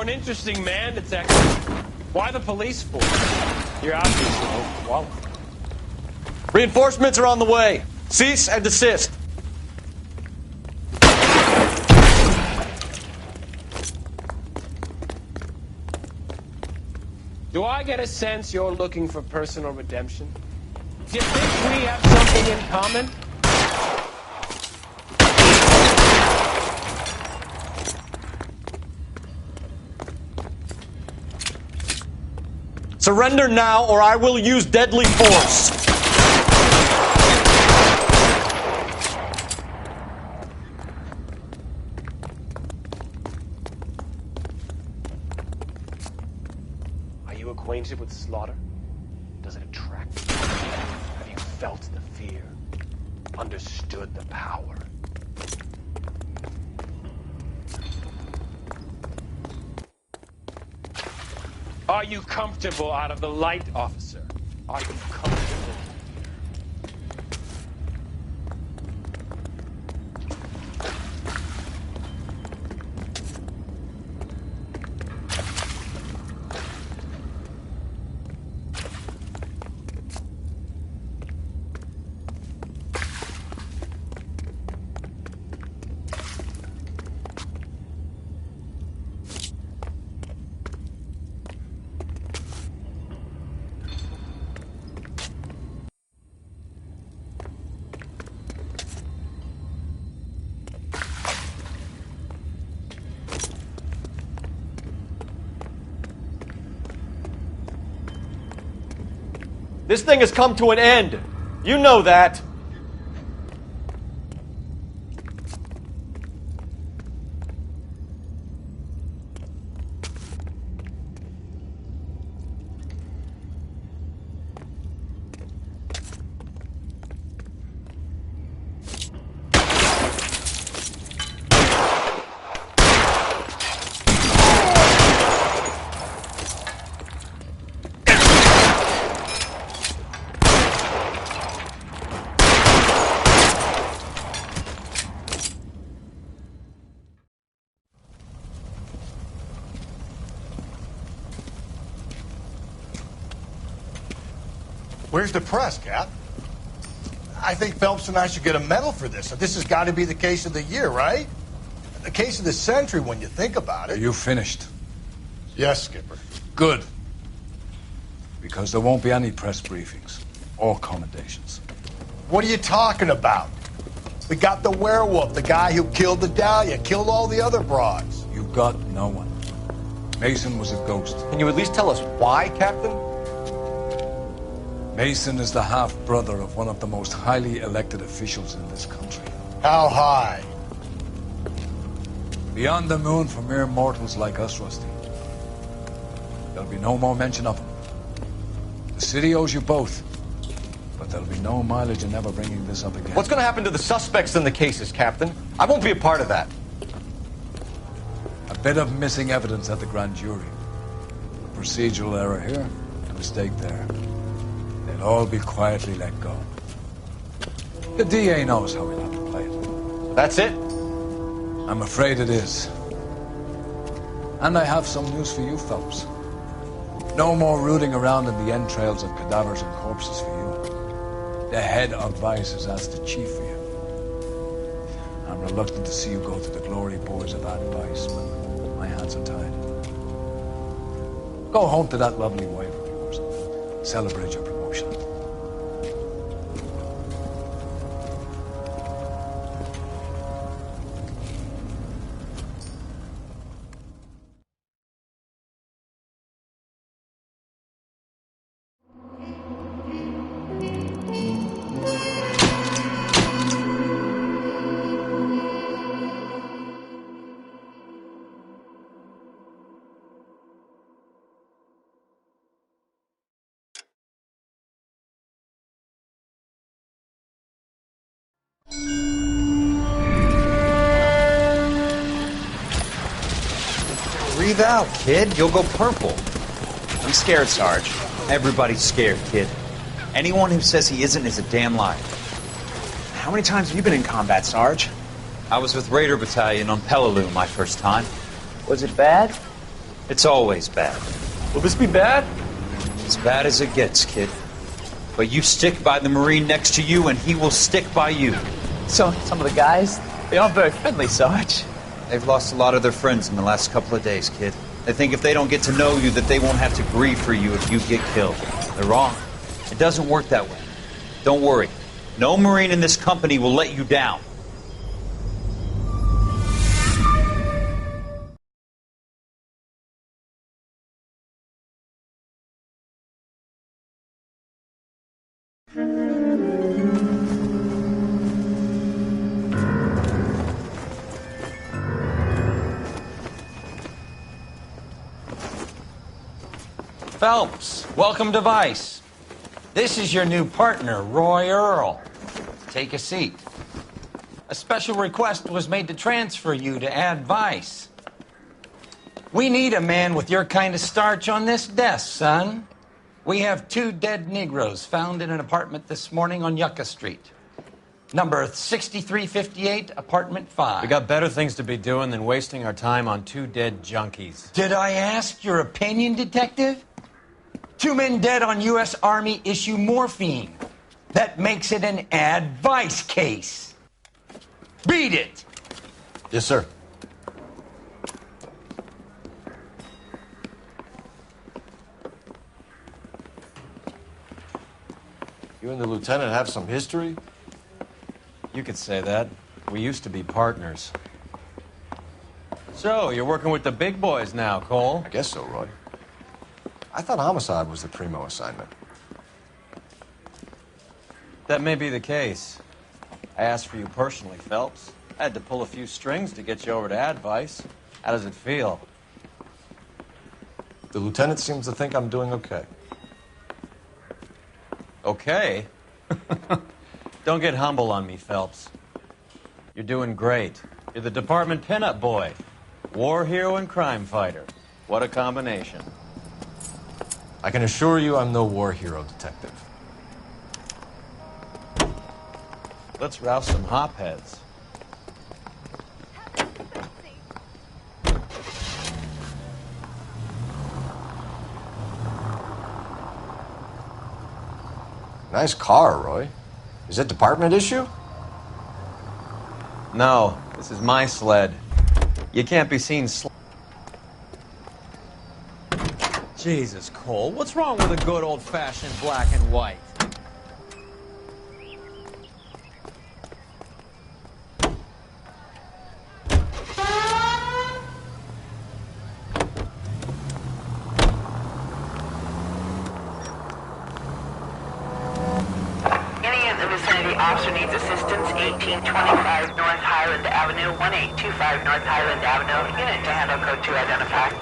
an interesting man, Detective. Why the police force? You're obviously overqualified. Reinforcements are on the way. Cease and desist. Do I get a sense you're looking for personal redemption? Do you think we have something in common? Surrender now, or I will use deadly force. Are you acquainted with slaughter? Does it attract you? Have you felt the fear? Understood the power? Are you comfortable out of the light, officer? Are you comfortable? This thing has come to an end. You know that. Where's the press, Cap? I think Phelps and I should get a medal for this. This has got to be the case of the year, right? The case of the century when you think about it. Are you finished? Yes, Skipper. Good. Because there won't be any press briefings or commendations. What are you talking about? We got the werewolf, the guy who killed the Dahlia, killed all the other broads. You got no one. Mason was a ghost. Can you at least tell us why, Captain? Mason is the half-brother of one of the most highly elected officials in this country. How high? Beyond the moon for mere mortals like us, Rusty. There'll be no more mention of him. The city owes you both, but there'll be no mileage in ever bringing this up again. What's going to happen to the suspects in the cases, Captain? I won't be a part of that. A bit of missing evidence at the grand jury. A procedural error here, a mistake there. They'll all be quietly let go. The DA knows how we'll have to play it. That's it? I'm afraid it is. And I have some news for you, Phelps. No more rooting around in the entrails of cadavers and corpses for you. The head of Vice has asked the chief for you. I'm reluctant to see you go to the glory boards of that Vice, but my hands are tied. Go home to that lovely wife of yours. Celebrate your promotion. Breathe out, kid. You'll go purple. I'm scared, Sarge. Everybody's scared, kid. Anyone who says he isn't is a damn liar. How many times have you been in combat, Sarge? I was with Raider Battalion on Peleliu my first time. Was it bad? It's always bad. Will this be bad? As bad as it gets, kid. But you stick by the Marine next to you, and he will stick by you. So, some of the guys, they aren't very friendly, Sarge. They've lost a lot of their friends in the last couple of days, kid. They think if they don't get to know you, that they won't have to grieve for you if you get killed. They're wrong. It doesn't work that way. Don't worry. No Marine in this company will let you down. Phelps, welcome to Vice. This is your new partner, Roy Earl. Take a seat. A special request was made to transfer you to Ad Vice. We need a man with your kind of starch on this desk, son. We have 2 dead Negroes found in an apartment this morning on Yucca Street. Number 6358, apartment 5. We got better things to be doing than wasting our time on 2 dead junkies. Did I ask your opinion, detective? 2 men dead on U.S. Army issue morphine. That makes it an Ad Vice case. Beat it! Yes, sir. You and the lieutenant have some history? You could say that. We used to be partners. So, you're working with the big boys now, Cole? I guess so, Roy. I thought homicide was the primo assignment. That may be the case. I asked for you personally, Phelps. I had to pull a few strings to get you over to Advice. How does it feel? The lieutenant seems to think I'm doing okay. Okay? Don't get humble on me, Phelps. You're doing great. You're the department pinup boy. War hero and crime fighter. What a combination. I can assure you I'm no war hero, detective. Let's rouse some hopheads. Nice car, Roy. Is it department issue? No, this is my sled. You can't be seen Jesus, Cole, what's wrong with a good old-fashioned black and white? Any in the vicinity officer needs assistance, 1825 North Highland Avenue, 1825 North Highland Avenue. Unit to handle code 2 identified.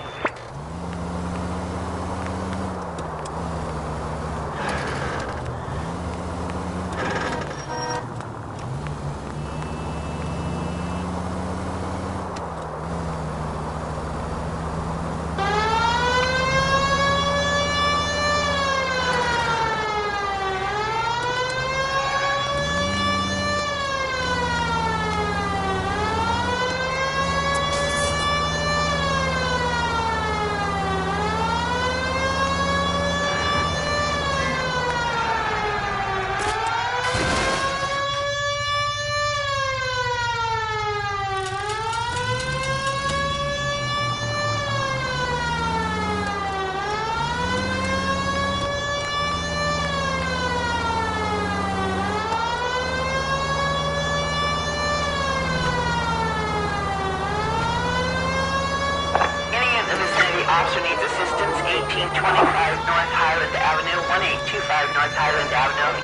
Officer needs assistance, 1825 North Highland Avenue, 1825 North Highland Avenue.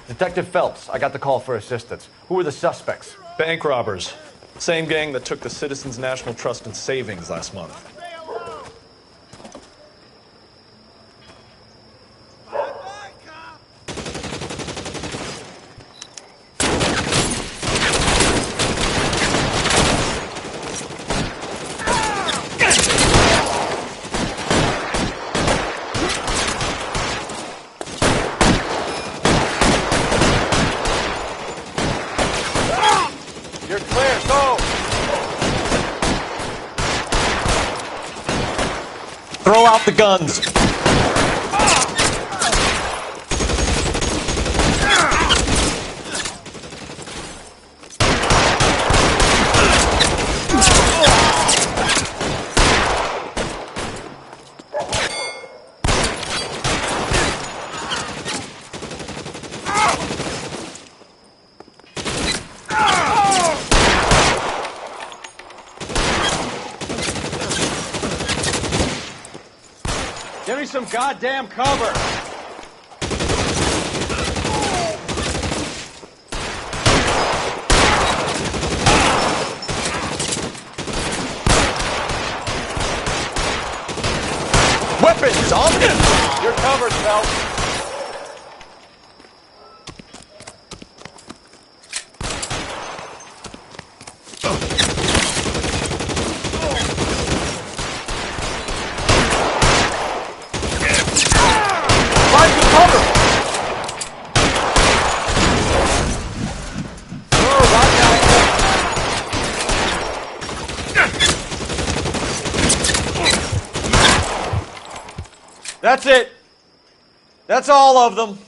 Detective Phelps, I got the call for assistance. Who are the suspects? Bank robbers. Same gang that took the Citizens National Trust and Savings last month. You're clear. Go. Throw out the guns. Give me some goddamn cover. Weapons on me! You're covered, Phelps. Find some cover! That's it. That's all of them.